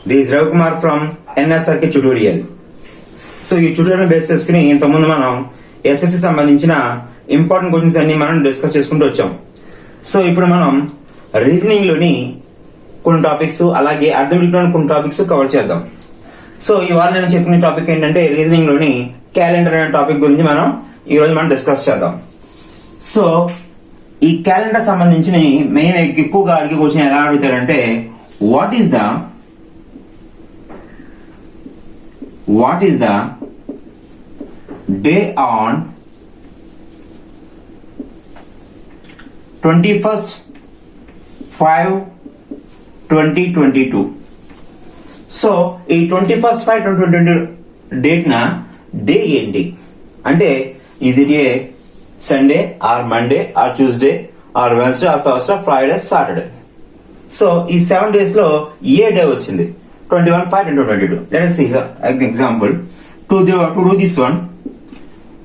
This is Ravi Kumar from NSRK Tutorial. So ఈ tutorial base చేసుకుని ఇంతకుముందు మనం SSC సంబంధించిన ఇంపార్టెంట్ క్వశ్చన్స్ అన్ని మనం డిస్కస్ చేసుకుంటూ వచ్చాం. సో ఇప్పుడు మనం రీజనింగ్ లోని కొన్ని టాపిక్స్ అలాగే అర్థమెటిక్ లోని కొన్ని టాపిక్స్ కవర్ చేద్దాం. సో ఇవాళ నేను చెప్పిన టాపిక్ ఏంటంటే రీజనింగ్ లోని క్యాలెండర్ అనే టాపిక్ గురించి మనం ఈ రోజు మనం డిస్కస్ చేద్దాం. సో ఈ క్యాలెండర్ సంబంధించిన మెయిన్ ఎక్కువగా అడిగే క్వశ్చన్ ఎలా అడుగుతారంటే what is the day on 21st 5/2022. So ఈ 21st 5/2022 డేట్ నా డే ఏంటి అంటే is it A Sunday or Monday or Tuesday or Wednesday or Thursday Friday Saturday. So ఈ 7 days లో ఏ డే వచ్చింది 21/5/2022. Let us see an example. To do this one,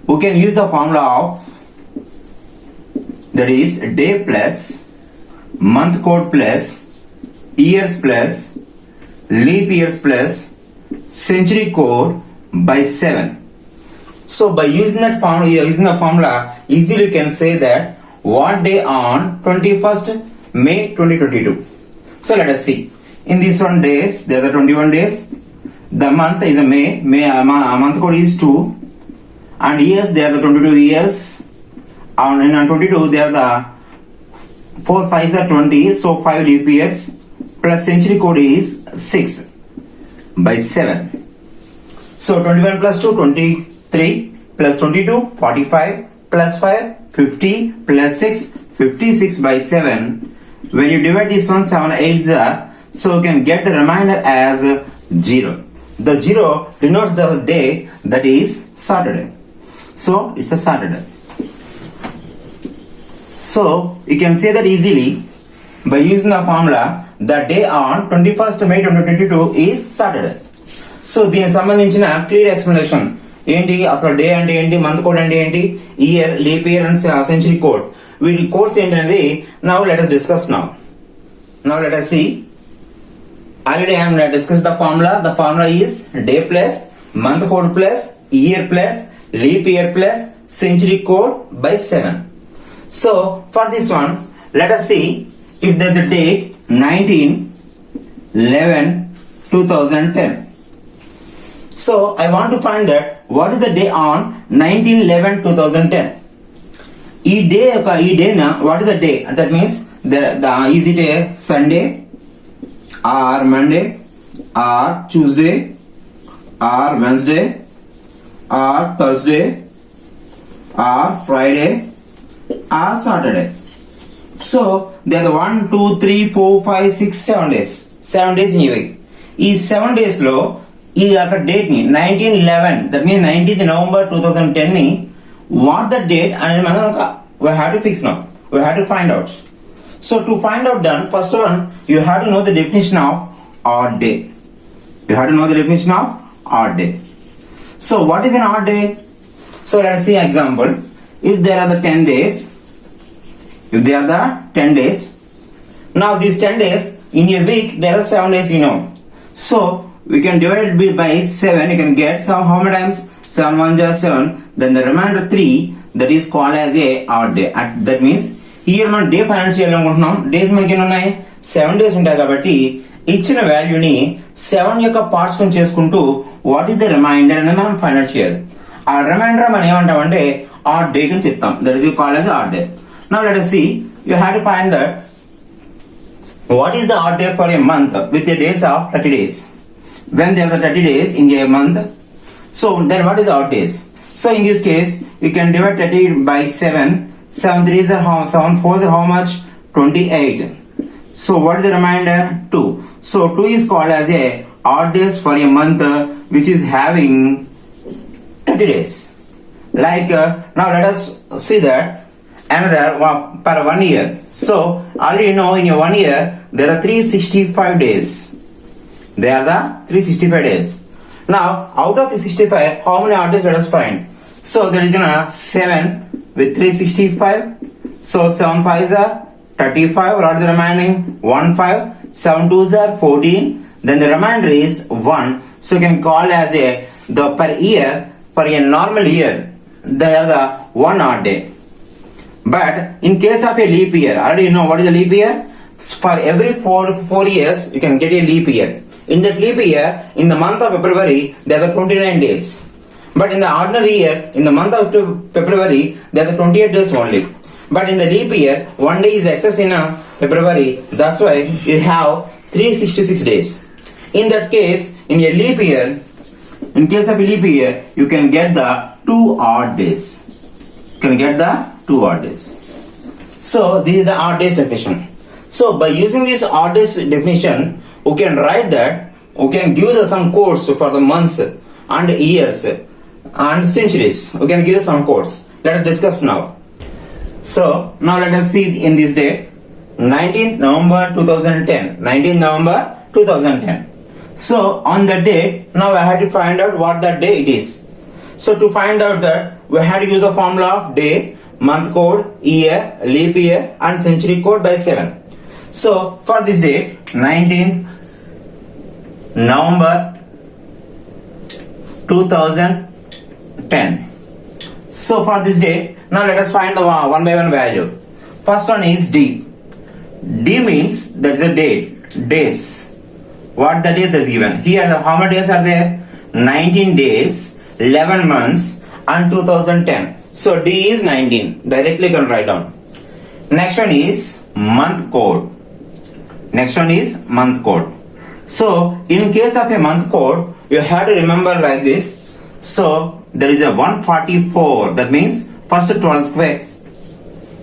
we can use the formula of that is day plus month code plus years plus leap years plus century code by 7. So by using the formula, easily you can say that what day on 21st May 2022. So let us see. In these 1 days, there are 21 days. The month is a May. Month code is 2. And years, there are the 22 years. And in 22, there are the 4 5s are 20. So 5 leap years. Plus century code is 6 by 7. So 21 plus 2, 23. Plus 22, 45. Plus 5, 50. Plus 6, 56 by 7. When you divide this one, 7 8s are. So you can get the remainder as 0. The 0 denotes the day, that is Saturday. So it's a Saturday. So you can say that easily by using the formula. The day on 21st May 2022 is Saturday. So దీనికి సంబంధించిన clear explanation ఏంటి, అసలు day అంటే ఏంటి, month code అంటే ఏంటి, year, leap year and century code, వీటి codes ఏంటనేది now let us discuss now. Now let us see. Already I am discussed the formula. The formula is day plus month code plus year plus leap year plus century code by 7. So for this one, let us see if there is a date 19/11/2010. So I want to find that what is the day on 19/11/2010. ఈ day నా what is the day? That means is it a Sunday or Monday or Tuesday or Wednesday or Thursday or Friday or Saturday. So there are 1 2 3 4 5 6 7 days. 7 days in a week. ఈ 7 days లో ఈ యొక్క date ని 1911, that means 19th November 2010 ని what the date అనేది మనం we have to fix now. We have to find out. So to find out then, first one, you have to know the definition of odd day. You have to know the definition of odd day. So what is an odd day? So let us see an example. If there are the 10 days, now these 10 days, in a week, there are 7 days, you know. So we can divide it by 7, you can get how many times? 7 1 is 7, then the remainder 3, that is called as a odd day. That means here మనం day find చేయాలనుకుంటున్నాం. Days మనకి ఎన్ని ఉన్నాయి, 7 days ఉంటాయి కాబట్టి ఇచ్చిన వాల్యూని 7 యొక్క పార్ట్స్ కొని చేసుకుంటూ వాట్ ఈస్ ద రిమైండర్ అనేది మనం ఫైండ్ అవుట్ చేయాలి. ఆ రిమైండర్ మనం ఏమంటామంటే ఆడ్ డే అని చెప్తాం. That is called as add day. Now let us see, you have to find that what is the odd day for a month with the days of 30 days. When there are 30 days in a month, so then what is the odd days? So in this case we can divide 30 by 7. 7 3s are how, 7 4s are how much, 28. So what is the remainder? 2. So 2 is called as a odd days for a month which is having 30 days. Like now let us see that another per 1 year. So already know in a 1 year there are 365 days. They are the 365 days. Now out of the 65, how many odd days let us find? So there is 7 with 365. So 7 5s are 35. What is the remaining? 1 5. 7 2s are 14. then the remainder is 1. So you can call as the per year, for a normal year, there are the 1 odd day. But in case of a leap year, already you know what is a leap year? For every 4 years, you can get a leap year. In that leap year, in the month of February, there are 29 days. But in the ordinary year, in the month of February, there are 28 days only. But in the leap year, 1 day is excess in February. That's why you have 366 days. In that case, in a leap year, in case of a leap year, you can get the 2 odd days. You can get the 2 odd days. So this is the odd days definition. So by using this odd days definition, we can write that, we can give some codes for the months and years and centuries. We can give some codes. Let us discuss now. So now let us see in this date, 19th November 2010. 19th November 2010. So on the date, now I have to find out what that day it is. So to find out that, we have to use the formula of day, month code, year, leap year and century code by 7. So for this date, 19th November 2010. So for this date, now let us find the one by one value. First one is D. D means that is a date, days. What the days is given. Here how many days are there? 19 days, 11 months and 2010. So D is 19. Directly you can write down. Next one is month code. Next one is month code. So in case of a month code, you have to remember like this. So there is a 144. That means first 12 square.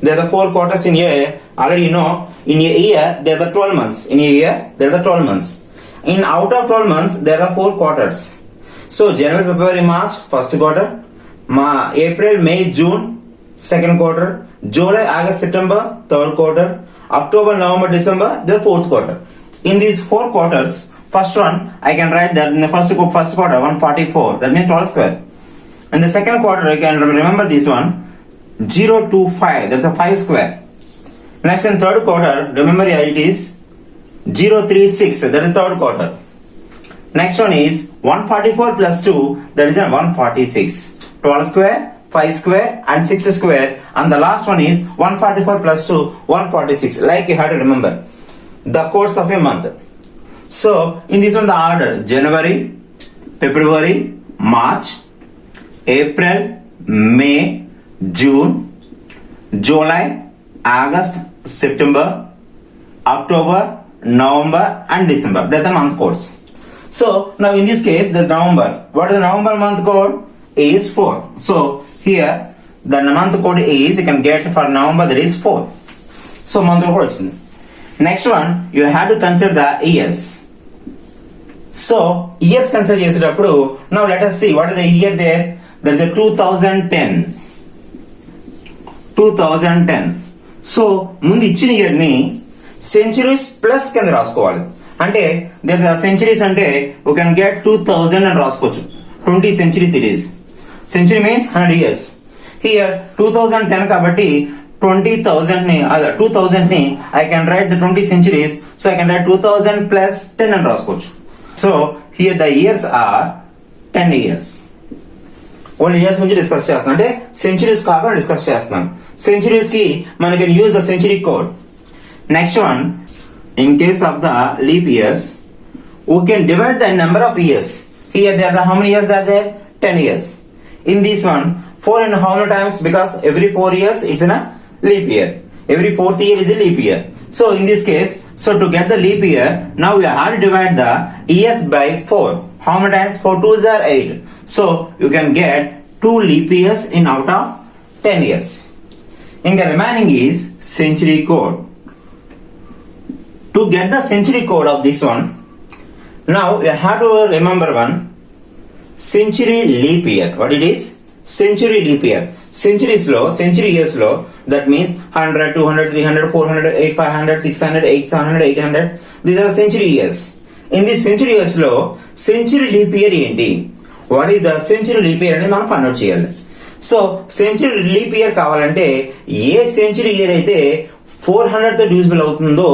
There are the 4 quarters in a year. Already you know, in a year there are the 12 months. In a year there are the 12 months. In out of 12 months there are 4 quarters. So January, February, March, first quarter. April, May, June, second quarter. July, August, September, third quarter. October, November, December, the fourth quarter. In these 4 quarters, first one I can write that in the first quarter 144. That means 12 square. In the second quarter, you can remember this one 025. That's a 5 square. Next in third quarter, remember it is 036. That is third quarter. Next one is 144 plus 2. That is a 146. 12 square, 5 square and 6 square. And the last one is 144 plus 2, 146. Like you have to remember the codes of a month. So in this one the order January, February, March, April, May, June, July, August, September, October, November and December. That's the month codes. So now in this case the November. What is the November month code? Is 4. So here the month code is, you can get for November, that is 4. So month code. Next one, you have to consider the years. So years consider chesetapudu. Now let us see what is the year there. There is a 2010. 2010. So ముందు ఇచ్చిన year ని centuries plus కింద రాసుకోవాలి. అంటే there are centuries అంటే we can get 2000 అని రాసుకోవచ్చు. 20 centuries it is. Century means 100 years. Here 2010 కాబట్టి 20,000 ని 2000 ని I can write the 20 centuries. So I can write 2000 plus 10 అని రాసుకోవచ్చు. So here the years are 10 years. Only years గురించి discuss చేస్తున్నాం. అంటే సెంచురీస్ కాకుండా డిస్కస్ చేస్తున్నాం. సెంచురీస్ కి మనకి use the century code. Next one, in case of the leap years we can divide the number of years. Here there are how many years are there? 10 years. In this one, 4 and how many times? Because every 4 years it's in a leap year. Every 4th year is a leap year. So in this case, so to get the leap year, now we have to divide the years by 4. How many times? 4 2s are 8. So you can get 2 leap years in out of 10 years. In the remaining is century code. To get the century code of this one, now you have to remember one century leap year. What it is? Century leap year. Centuries low, century years low. That means 100, 200, 300, 400, 800, 500, 600, 800, 800. These are century years. In this century years low, century leap year ఏంటి? What is the century leap year అని మనం find out చేయాలి. So century leap year కావాలంటే ఏ century year అయితే 400 తో divisible అవుతుందో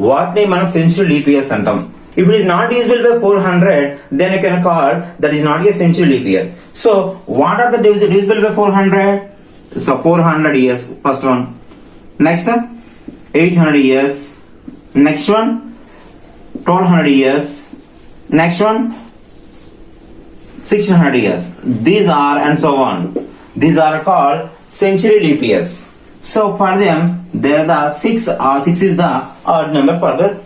వాటిని మనం సెంచురీ లీప్ ఇయర్స్ అంటాం. If it is not divisible by 400, then you can call that is not a century leap year. So what are the divisible by 400? So 400 years, first one. Next 800 years. Next one 1200 years. Next one 1600 years. These are and so on. These are called century leap years. So for them, there the 6 is the odd number for the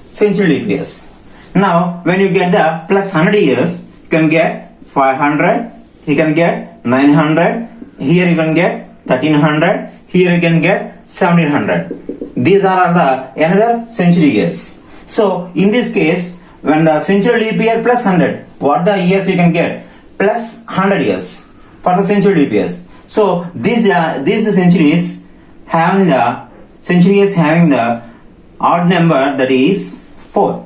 century leap years. Now when you get the plus 100 years, you can get 500, you can get 900, here you can get 1300, here you can get 1700. These are all the another century years. So in this case, when the century leap year plus 100, what the years you can get? Plus 100 years for the century leap years. So these centuries having the odd number, that is 4.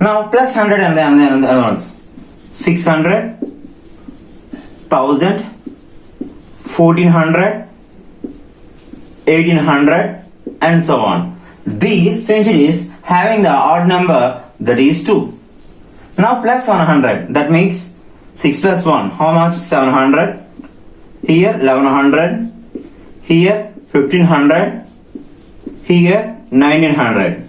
Now plus 100 and the other ones 600, 1000, 1400, 1800 and so on. These centuries having the odd number, that is 2. Now plus 100, that makes 6 plus 1, how much? 700. Here 1100, here 1500, here 1900.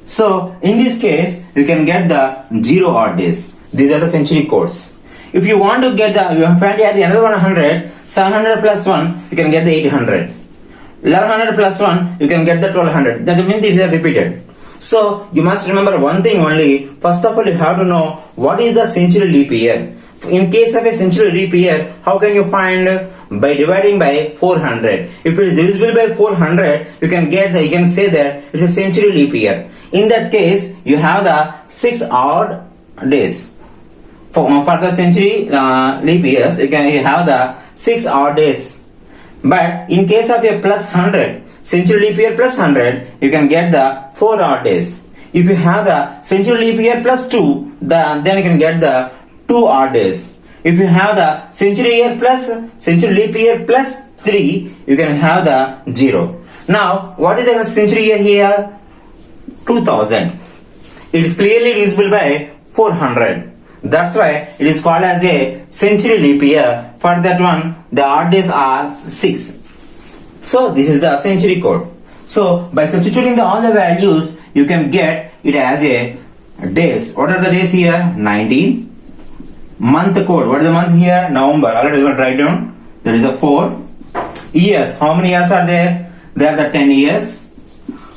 So in this case, you can get the 0 odd days. These are the century codes. If you want to get you find the another 100, 700 plus 1, you can get the 800. 1100 plus 1, you can get the 1200. That means these are repeated. So you must remember one thing only. First of all, you have to know what is the century leap year. In case of a century leap year, how can you find? By dividing by 400. If it is divisible by 400, you can say that it's a century leap year. In that case, you have the 6 odd days. For the century leap years, you have the 6 odd days. But in case of a plus 100, century leap year plus 100, you can get the 4 odd days. If you have the century leap year plus 2, then you can get the 2 odd days. If you have the century leap year plus 3, you can have the 0. Now, what is the century year here? 2000. It is clearly divisible by 400. That's why it is called as a century leap year. For that one, the odd days are 6. So this is the century code. So by substituting all the values, you can get it as a days. What are the days here? 19. Month code. What is the month here? November. Already we will write down. There is a 4. Years. How many years are there? There are the 10 years.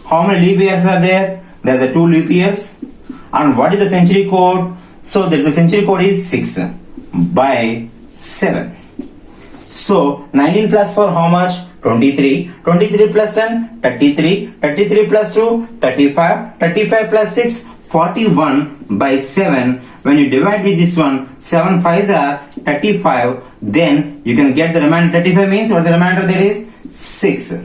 How many leap years are there? There are the 2 leap years. And what is the century code? So the century code is 6 by 7. So 19 plus 4, how much? 23. 23 plus 10, 33. 33 plus 2, 35. 35 plus 6, 41 by 7. When you divide with this one, 7 5s are 35. Then you can get the remainder. 35 means what the remainder there is? 6.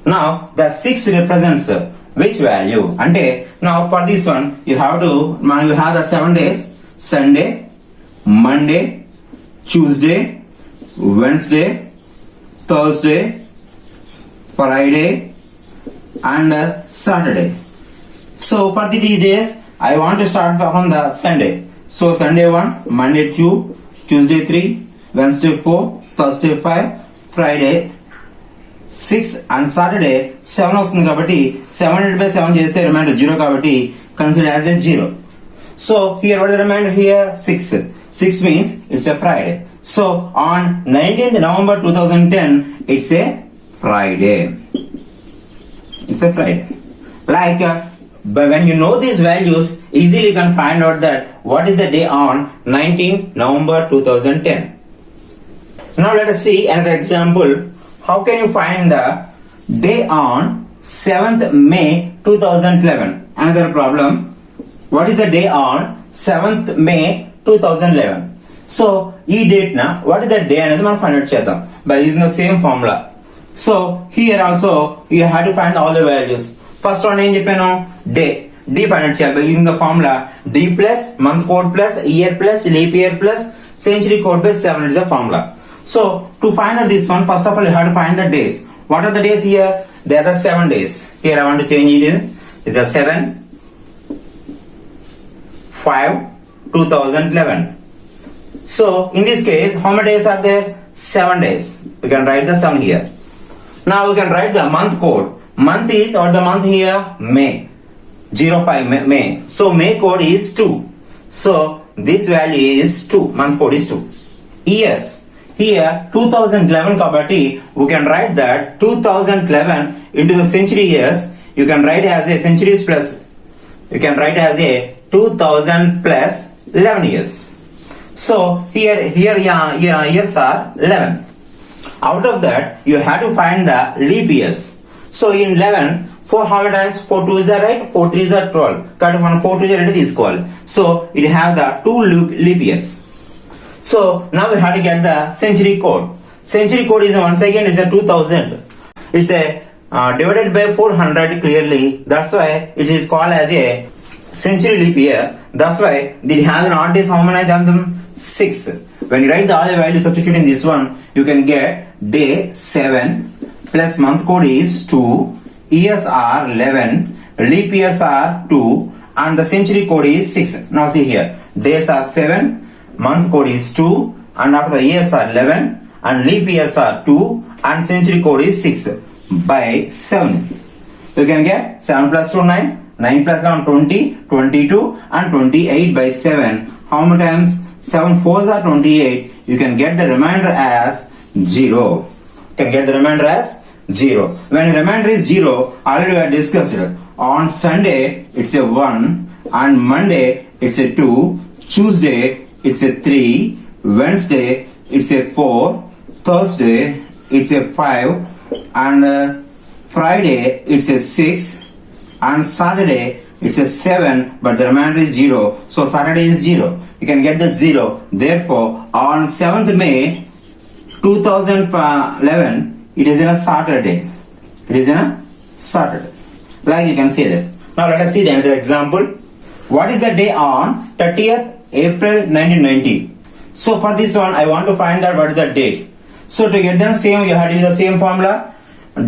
Now the 6 represents which value? Ante now for this one you have the 7 days: Sunday, Monday, Tuesday, Wednesday, Thursday, Friday and Saturday. So for these days, I want to start from the Sunday. So Sunday 1, Monday 2, Tuesday 3, Wednesday 4, Thursday 5, Friday 6 and Saturday 7 వస్తుంది కాబట్టి 700 by 7 చేస్తే reminder 0 కాబట్టి consider as a 0. So here what is the remainder here? 6. 6 means it's a Friday. So on 19th November 2010, it's a Friday. It's a Friday. Like but when you know these values, easily you can find out that what is the day on 19th November 2010. Now let us see another example. How can you find the day on 7th May 2011? Another problem. What is the day on 7th May 2011? So, this date na, what is the day అనేది మనం find out చేద్దాం by using the same formula. So, here also you have to find all the values. First one ఏం చెప్పాను? Day. D find out చేయాలి by using the formula D plus month code plus year plus leap year plus century code by 7 is the formula. So, to find out this one, first of all, you have to find the days. What are the days here? There are the 7 days. Here I want to change it in. It's a 7, 5, 2011. So in this case, how many days are there? 7 days. We can write the 7 here. Now we can write the month code. Month is, or the month here? May. 05 May. So May code is 2. So this value is 2. Month code is 2. Years. Here 2011 kabatti, we can write that 2011 into the century years. You can write as a centuries plus, you can write as a 2000 plus 11 years. So here years are 11. Out of that, you have to find the leap years. So in 11, 4 how many times? 4 2s are right, 4 3s are 12. Cut from 4 2s are is equal. So it have the 2 leap years. So now we have to get the century code. Century code is once again is a 2000. It's a divided by 400 clearly. That's why it is called as a century leap year. That's why it has an odd days. How many of them? 6. When you write the all the values substitute in this one, you can get day 7 plus month code is 2. Years are 11. Leap years are 2. And the century code is 6. Now see here. Days are 7. Month code is 2. And after the years are 11. And leap years are 2. And century code is 6. By 7. You can get 7 plus 2 9. 9 plus 11 20. 22. And 28 by 7. How many times? 7 4s are 28. You can get the remainder as 0. You can get the remainder as 0. When the remainder is 0, already we have discussed it. On Sunday, it's a 1. On Monday, it's a 2. Tuesday, it's a 3. Wednesday, it's a 4. Thursday, it's a 5. And Friday, it's a 6. And Saturday, it's a 7. But the remainder is 0. So Saturday is 0. You can get the 0. Therefore, on 7th May 2011, it is in a Saturday. It is in a Saturday. Like you can see that. Now let us see the another example. What is the day on 30th April 1990? So for this one, I want to find out what is the date. So to get them same, you have to use the same formula.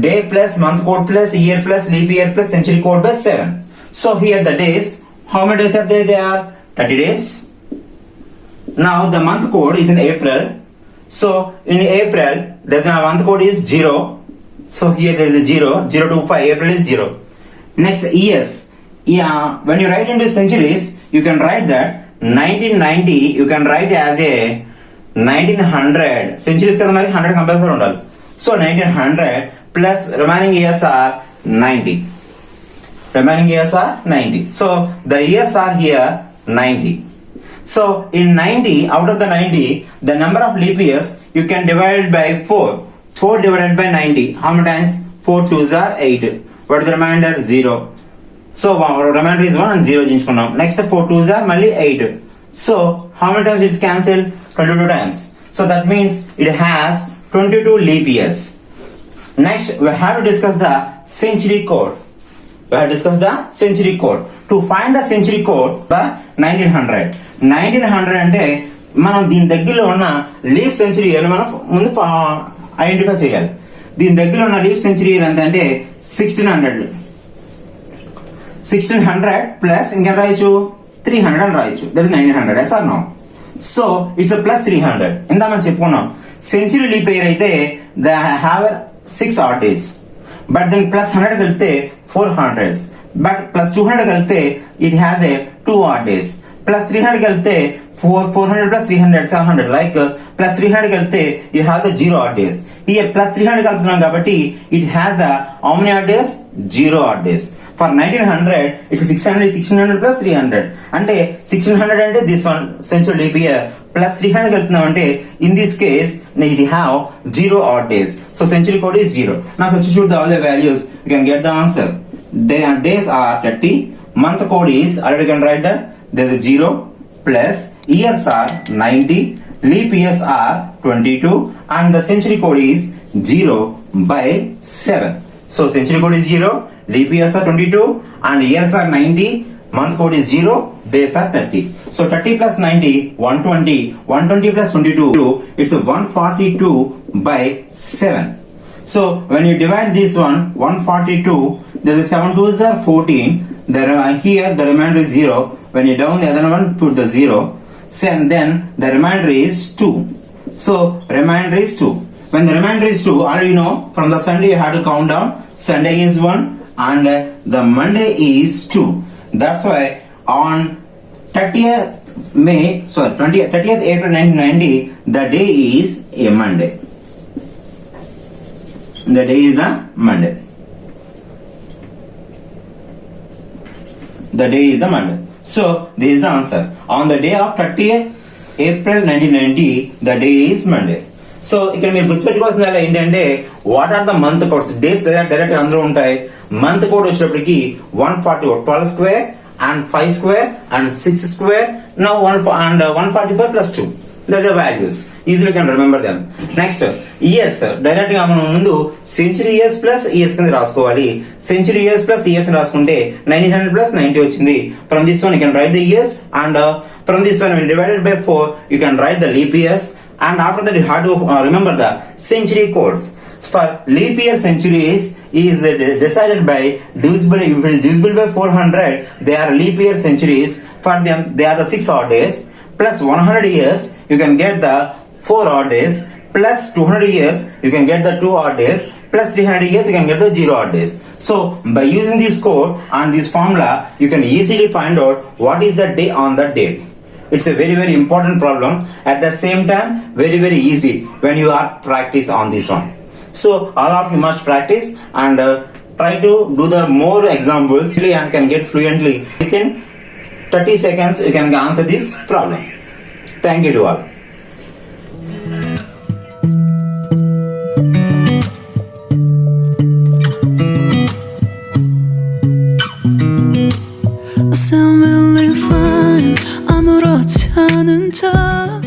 Day plus month code plus year plus leap year plus century code by 7. So here the days. How many days are there? They are 30 days. Now the month code is in April. So in April, there's a month code is 0. So here there is a 0. 0 to 5. April is 0. Next years. Yeah, when you write into centuries, you can write that 1990. You can write as a 1900. Centuries kada mari 100 compulsory undali. So 1900 plus remaining years are 90. Remaining years are 90. So the years are here 90. So in 90, out of the 90, the number of leap years you can divide it by 4. 4 divided by 90. How many times? 4 2s are 8. What is the remainder? 0. So remainder is 1 and 0. Next 4 2s are only 8. So how many times it's cancelled? 22 times. So that means it has 22 leap years. Next we have to discuss the century code. We have discussed the century code. To find the century code, the 1900. 1900 అంటే మనం దీని దగ్గరలో ఉన్న leap century year మనం ముందు identify చేయాలి. దీని దగ్గర ఉన్న లీప్ సెంచరీ ఇయర్ ఎంత అంటే 1600. 1600 ప్లస్ ఇంకా రాయొచ్చు 300 అని రాయొచ్చు. That is 1900. Yes or no? So it's plus 300. ఇందా మనం చెప్పుకున్నాం సెంచరీ లీప్ ఇయర్ అయితే they have 6 odd days. But then plus 100 కలిపితే 400. బట్ ప్లస్ 200 కలిపితే it has a 2 odd days. Plus 300 కలిపితే 400 plus 300 700. Like plus 300 కలిపితే you have the 0 odd days. Here plus 300 కలుపుతున్నాం కాబట్టి it has the how many odd days? 0 odd days. For 1900 it's 1600 plus 300. అంటే 1600 అంటే this one century leap year plus 300 కలుపుతున్నాం అంటే in this case it have 0 odd days. So century code is 0. Now substitute all the values, you can get the answer. Days are 30. Month code is already you can write that. There is a 0 plus years are 90, leap years are 22, and the century code is 0 by 7. So century code is 0, leap years are 22, and years are 90, month code is 0, days are 30. So 30 plus 90, 120, 120 plus 22, it's a 142 by 7. So when you divide this one, 142, there is 7 2s are 14, here the remainder is 0. When you down the other one, put the 0. And then the remainder is 2. So remainder is 2. When the remainder is 2, already know from the Sunday you have to count down. Sunday is 1 and the Monday is 2. That's why on 30th April 1990, the day is a Monday. The day is the Monday. The day is the Monday. So this is the answer. On the day of 30th April 1990, the day is Monday. So ఇక్కడ మీరు గుర్తుపెట్టుకోవాల్సింది ఏంటంటే what are the month codes. Days direct అందులో ఉంటాయి. Month code వచ్చేటప్పటికి 140 12 square and 5 square and 6 square. Now 145 plus 2. Those are values. Easily can remember them. Next, years. Direct గా మనం ముందు century years plus years కింద రాసుకోవాలి. Century years plus years రాసుకుంటే 1900 plus 90 వచ్చింది. From this one you can write the years and from this one when divided by 4 you can write the leap years. And after that you have to remember the century codes. For leap year centuries is decided by divisible. If it is divisible by 400, they are leap year centuries. For them, they are the 6 odd days. Plus 100 years, you can get the 4 odd days. Plus 200 years, you can get the 2 odd days. Plus 300 years, you can get the 0 odd days. So by using this code and this formula, you can easily find out what is the day on the date. It's a very, very important problem. At the same time, very, very easy when you are practice on this one. So all of you must practice and try to do the more examples and can get fluently. Within 30 seconds, you can answer this problem. Thank you to all. I sound really fine. 아무렇지 않은 척